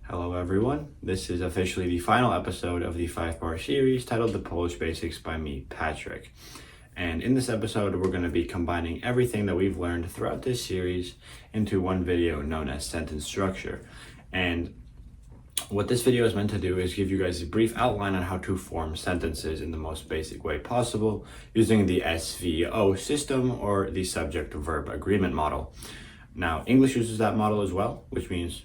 Hello everyone, this is officially the final episode of the 5-part series titled The Polish Basics by me, Patrick. And in this episode, we're going to be combining everything that we've learned throughout this series into one video known as Sentence Structure. And what this video is meant to do is give you guys a brief outline on how to form sentences in the most basic way possible using the SVO system, or the subject-verb agreement model. Now, English uses that model as well, which means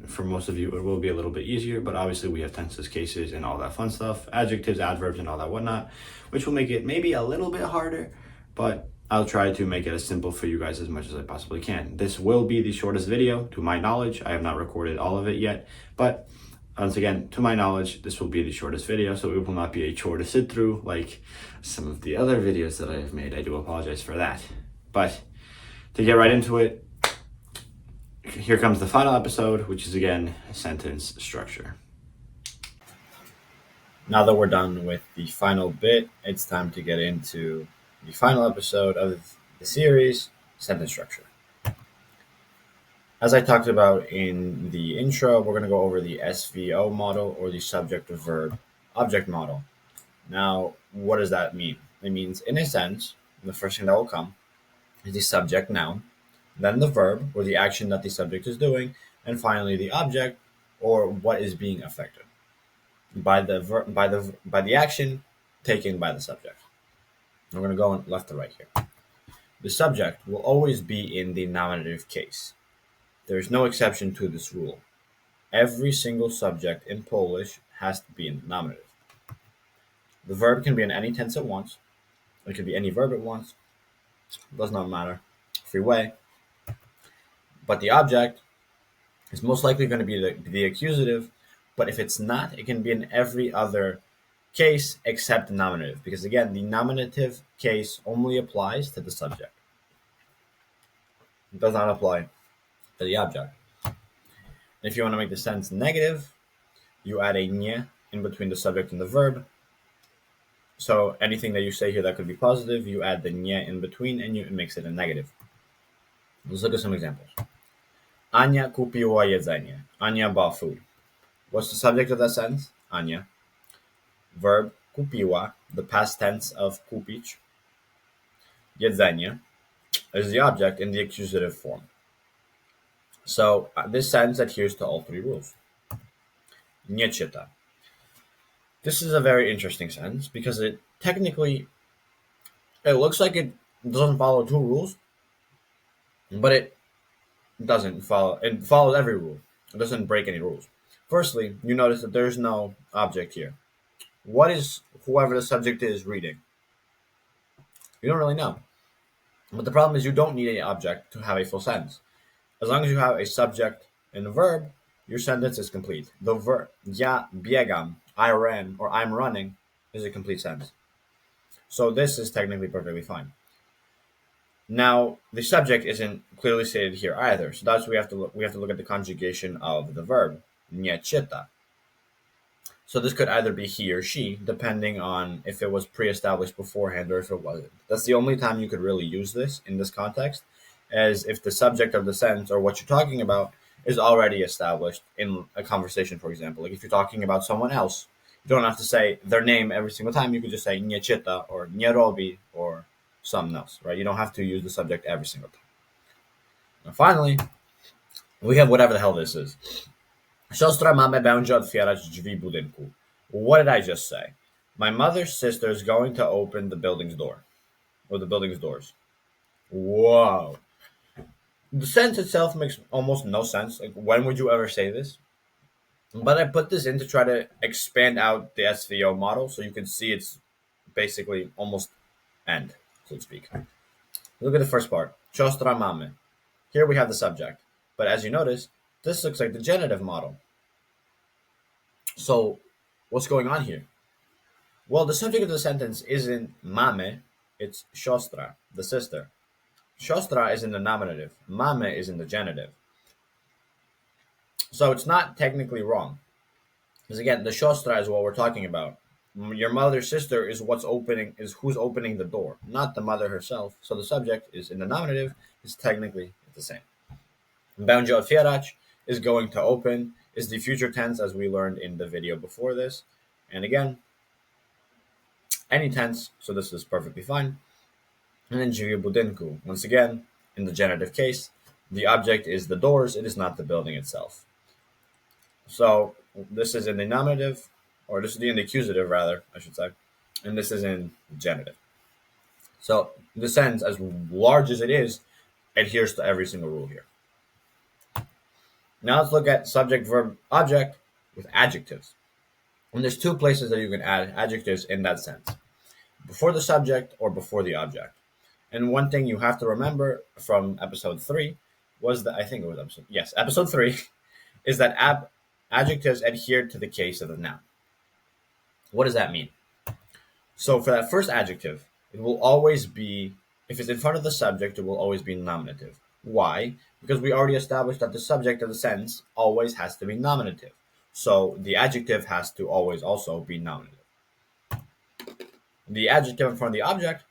for most of you it will be a little bit easier, but obviously we have tenses, cases, and all that fun stuff, adjectives, adverbs, and all that whatnot, which will make it maybe a little bit harder, but I'll try to make it as simple for you guys as much as I possibly can. This will be the shortest video to my knowledge. I have not recorded all of it yet, but once again, to my knowledge, this will be the shortest video, so it will not be a chore to sit through like some of the other videos that I have made. I do apologize for that. But to get right into it, here comes the final episode, which is again sentence structure. Now that we're done with the final bit, it's time to get into the final episode of the series, sentence structure. As I talked about in the intro, we're going to go over the SVO model, or the subject-verb-object model. Now, what does that mean? It means, in a sense, the first thing that will come is the subject noun, then the verb, or the action that the subject is doing, and finally the object, or what is being affected by the action taken by the subject. I'm going to go left to right here. The subject will always be in the nominative case. There is no exception to this rule. Every single subject in Polish has to be in the nominative. The verb can be in any tense at once. It can be any verb at once. It does not matter. Free way. But the object is most likely going to be the accusative, but if it's not, it can be in every other case except the nominative, because again, the nominative case only applies to the subject. It does not apply to the object. And if you want to make the sentence negative, you add a nie in between the subject and the verb. So anything that you say here that could be positive, you add the nie in between and it makes it a negative. Let's look at some examples. Ania kupiła jedzenie. Ania bought food. What's the subject of that sentence? Ania. Verb kupiła, the past tense of kupić. Jedzenie is the object in the accusative form. So this sentence adheres to all three rules. Nie czyta. This is a very interesting sentence because it looks like it doesn't follow two rules, but it doesn't follow. It follows every rule. It doesn't break any rules. Firstly, you notice that there's no object here. What is whoever the subject is reading? You don't really know. But the problem is you don't need an object to have a full sentence. As long as you have a subject and a verb, your sentence is complete. The verb, ja biegam, I ran, or I'm running, is a complete sentence. So this is technically perfectly fine. Now, the subject isn't clearly stated here either, so that's we have to look at the conjugation of the verb, nie czyta. So this could either be he or she, depending on if it was pre-established beforehand or if it wasn't. That's the only time you could really use this in this context, as if the subject of the sentence or what you're talking about is already established in a conversation, for example. Like if you're talking about someone else, you don't have to say their name every single time. You could just say nie czyta or nie robi or something else, right? You don't have to use the subject every single time. Now finally, we have whatever the hell this is. Siostra mamy będzie otwierać drzwi budynku. What did I just say? My mother's sister is going to open the building's door. Or the building's doors. Whoa. The sentence itself makes almost no sense. Like, when would you ever say this? But I put this in to try to expand out the SVO model so you can see it's basically almost end, so to speak. Look at the first part. Siostra mamy. Here we have the subject. But as you notice, this looks like the genitive model. So what's going on here? Well, the subject of the sentence isn't mame, it's siostra, the sister. Siostra is in the nominative. Mame is in the genitive. So it's not technically wrong. Because again, the siostra is what we're talking about. Your mother's sister is who's opening the door, not the mother herself. So the subject is in the nominative, is technically the same. Będzie otwierać is going to open, is the future tense, as we learned in the video before this. And again, any tense, so this is perfectly fine. And then drzwi budynku. Once again, in the genitive case, the object is the doors, it is not the building itself. So this is in the nominative, or this is in the accusative rather, I should say, and this is in genitive. So the sentence, as large as it is, adheres to every single rule here. Now let's look at subject, verb, object with adjectives. And there's two places that you can add adjectives in that sense: before the subject or before the object. And one thing you have to remember from episode 3 was that, I think it was episode 3, is that adjectives adhere to the case of the noun. What does that mean? So for that first adjective, it will always be, if it's in front of the subject, it will always be nominative. Why? Because we already established that the subject of the sentence always has to be nominative. So the adjective has to always also be nominative. The adjective in front of the object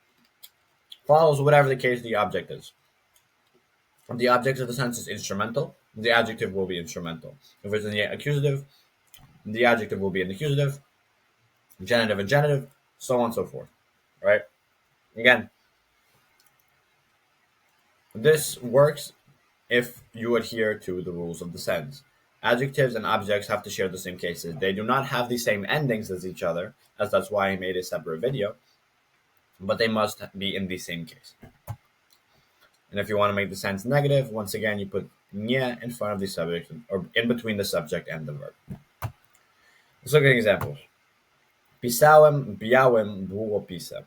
follows whatever the case of the object is. If the object of the sentence is instrumental, the adjective will be instrumental. If it's in the accusative, the adjective will be in the accusative, genitive and genitive, so on and so forth. Right? Again, this works if you adhere to the rules of the sentence. Adjectives and objects have to share the same cases. They do not have the same endings as each other, as that's why I made a separate video, but they must be in the same case. And if you want to make the sentence negative, once again, you put nie in front of the subject, or in between the subject and the verb. Let's look at examples. Pisałem białym długopisem.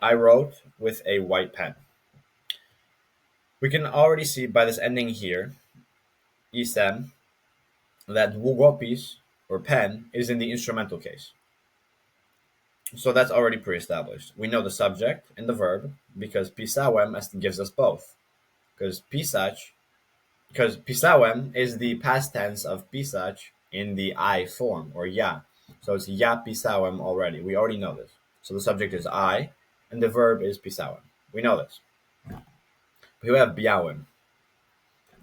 I wrote with a white pen. We can already see by this ending here, isem, that długopis, or pen, is in the instrumental case. So that's already pre-established. We know the subject and the verb because pisałem gives us both. Because pisałem is the past tense of pisać in the I form, or ja. So it's ja pisałem already. We already know this. So the subject is I, and the verb is pisałem. We know this. Here we have białym.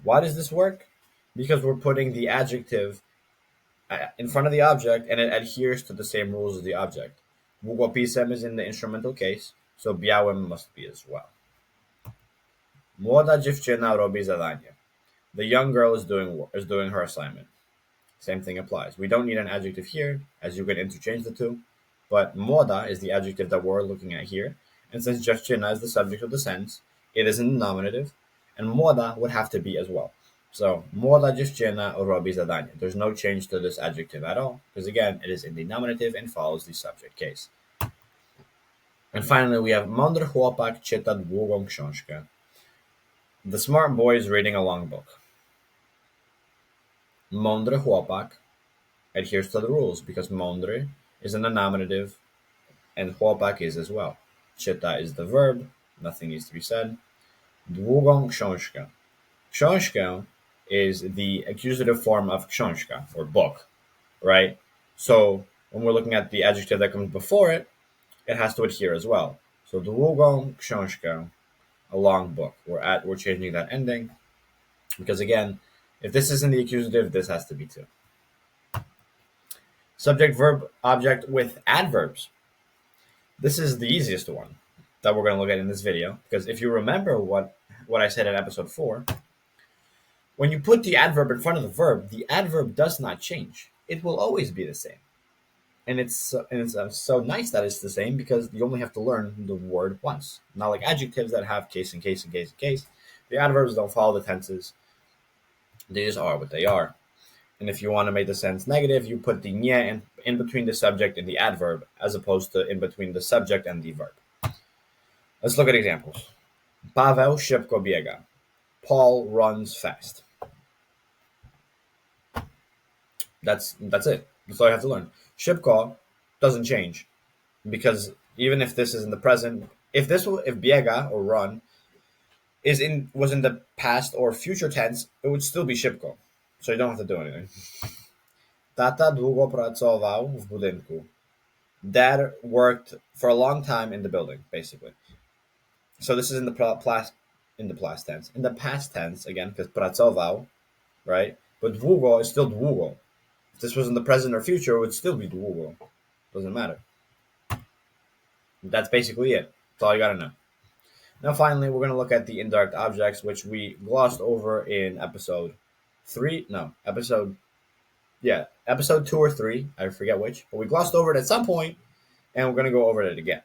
Why does this work? Because we're putting the adjective in front of the object, and it adheres to the same rules as the object. Długopisem is in the instrumental case, so białym must be as well. Młoda dziewczyna robi zadanie. The young girl is doing her assignment. Same thing applies. We don't need an adjective here, as you can interchange the two, but młoda is the adjective that we're looking at here, and since dziewczyna is the subject of the sentence, it is in the nominative, and młoda would have to be as well. So, młoda dziewczyna robi zadanie. There's no change to this adjective at all, because again, it is in the nominative and follows the subject case. And finally, we have mądry chłopak czyta długą książkę. The smart boy is reading a long book. Mądry chłopak adheres to the rules, because mądry is in the nominative, and chłopak is as well. Czyta is the verb, nothing needs to be said. Długą książkę. Książkę is the accusative form of książka, or book, right? So when we're looking at the adjective that comes before it, it has to adhere as well. So długą książkę, a long book. We're changing that ending, because again, if this is in the accusative, this has to be too. Subject, verb, object with adverbs. This is the easiest one that we're going to look at in this video, because if you remember what I said in episode 4, when you put the adverb in front of the verb, the adverb does not change. It will always be the same. And it's so nice that it's the same, because you only have to learn the word once. Not like adjectives that have case and case and case and case. The adverbs don't follow the tenses. They just are what they are. And if you want to make the sentence negative, you put the nie in between the subject and the adverb, as opposed to in between the subject and the verb. Let's look at examples. Paweł szybko biega. Paul runs fast. That's it. That's all you have to learn. Szybko doesn't change, because even if this is in the present, if biega, or run, was in the past or future tense, it would still be szybko. So you don't have to do anything. Tata długo pracował w budynku. Dad worked for a long time in the building, basically. So this is in the past tense. In the past tense, again, because pracował, right? But długo is still długo. If this was in the present or future, it would still be długo. Doesn't matter. That's basically it. That's all you gotta know. Now, finally, we're gonna look at the indirect objects, which we glossed over in episode 3. No, episode 2 or 3. I forget which, but we glossed over it at some point, and we're gonna go over it again.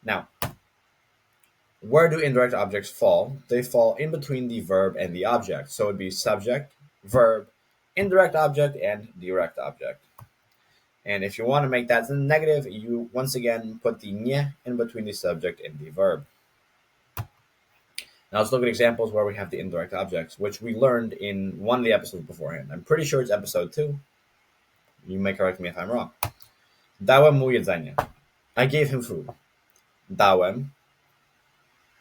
Now, where do indirect objects fall? They fall in between the verb and the object. So it'd be subject, verb, indirect object, and direct object. And if you want to make that negative, you once again put the nye in between the subject and the verb. Now let's look at examples where we have the indirect objects, which we learned in one of the episodes beforehand. I'm pretty sure it's episode 2. You may correct me if I'm wrong. Dałem mu jedzenie. I gave him food. Dałem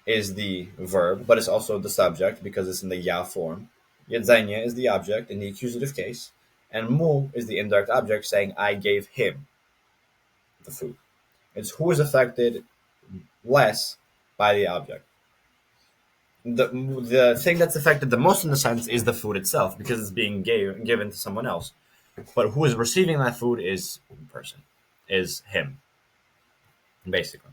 is the verb, but it's also the subject because it's in the ja form. Jedzenie is the object in the accusative case. And mu is the indirect object saying I gave him the food. It's who is affected less by the object. The thing that's affected the most in the sense is the food itself because it's being given to someone else. But who is receiving that food is the person, is him, basically.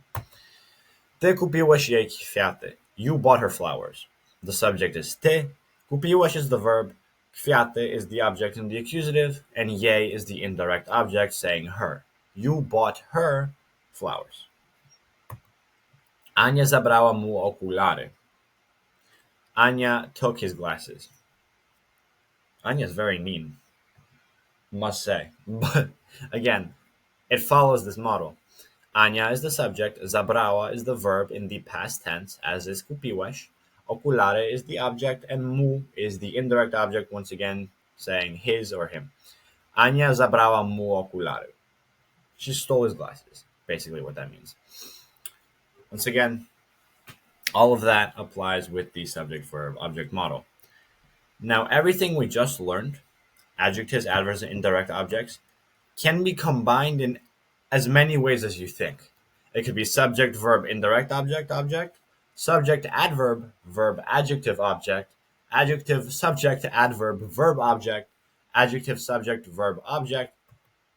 Ty kupiłeś jej kwiaty. You bought her flowers. The subject is ty. Kupiłeś is the verb. Kwiaty is the object in the accusative. And jej is the indirect object saying her. You bought her flowers. Ania zabrała mu okulary. Anya took his glasses. Anya is very mean, must say. But again, it follows this model. Ania is the subject, zabrała is the verb in the past tense, as is kupiłeś. Okulary is the object, and mu is the indirect object, once again saying his or him. Ania zabrała mu okulary. She stole his glasses, basically what that means. Once again, all of that applies with the subject-verb-object model. Now, everything we just learned, adjectives, adverbs, and indirect objects, can be combined in as many ways as you think. It could be subject, verb, indirect object, subject, adverb, verb, adjective, object, adjective, subject, adverb, verb, object, adjective, subject, verb, object,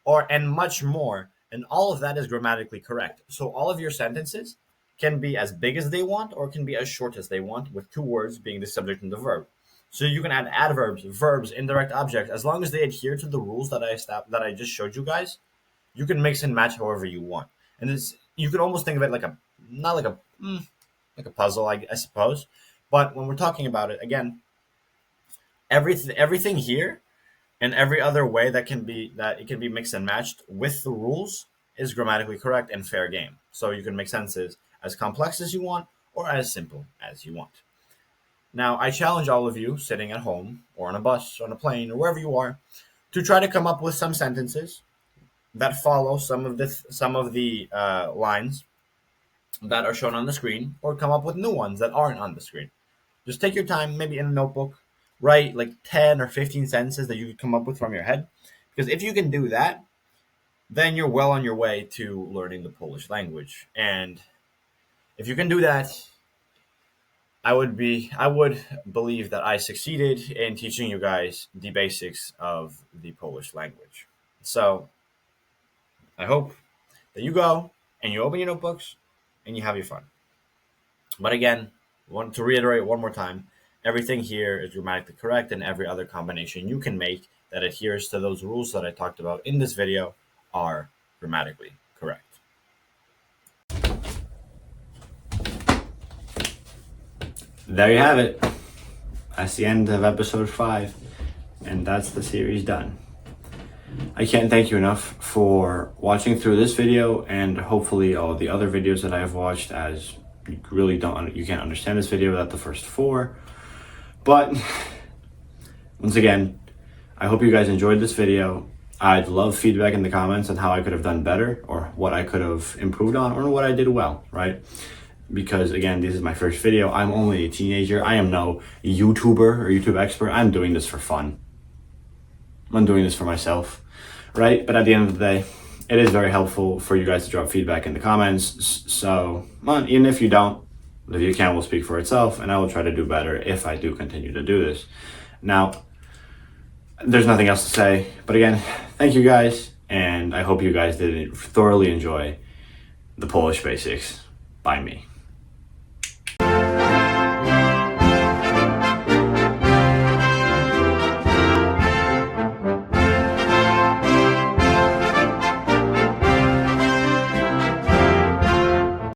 and much more. And all of that is grammatically correct. So all of your sentences can be as big as they want or can be as short as they want, with two words being the subject and the verb. So you can add adverbs, verbs, indirect objects, as long as they adhere to the rules that I just showed you guys. You can mix and match however you want, and you can almost think of it like not like a puzzle, I suppose. But when we're talking about it again, everything here and every other way that it can be mixed and matched with the rules is grammatically correct and fair game. So you can make sentences as complex as you want or as simple as you want. Now, I challenge all of you sitting at home or on a bus, or on a plane, or wherever you are, to try to come up with some sentences that follow some of the lines that are shown on the screen, or come up with new ones that aren't on the screen. Just take your time, maybe in a notebook, write like 10 or 15 sentences that you could come up with from your head. Because if you can do that, then you're well on your way to learning the Polish language. And if you can do that, I would believe that I succeeded in teaching you guys the basics of the Polish language. So I hope that you go and you open your notebooks and you have your fun. But again, I want to reiterate one more time, everything here is grammatically correct, and every other combination you can make that adheres to those rules that I talked about in this video are grammatically correct. There you have it. That's the end of episode 5, and that's the series done. I can't thank you enough for watching through this video, and hopefully all the other videos that I have watched, as you can't understand this video without the first 4. But once again, I hope you guys enjoyed this video. I'd love feedback in the comments on how I could have done better, or what I could have improved on, or what I did well, right? Because again, this is my first video. I'm only a teenager. I am no YouTuber or YouTube expert. I'm doing this for fun. I'm doing this for myself, right? But at the end of the day, it is very helpful for you guys to drop feedback in the comments. So, even if you don't, the view count will speak for itself, and I will try to do better if I do continue to do this. Now, there's nothing else to say. But again, thank you guys, and I hope you guys did thoroughly enjoy the Polish Basics by me.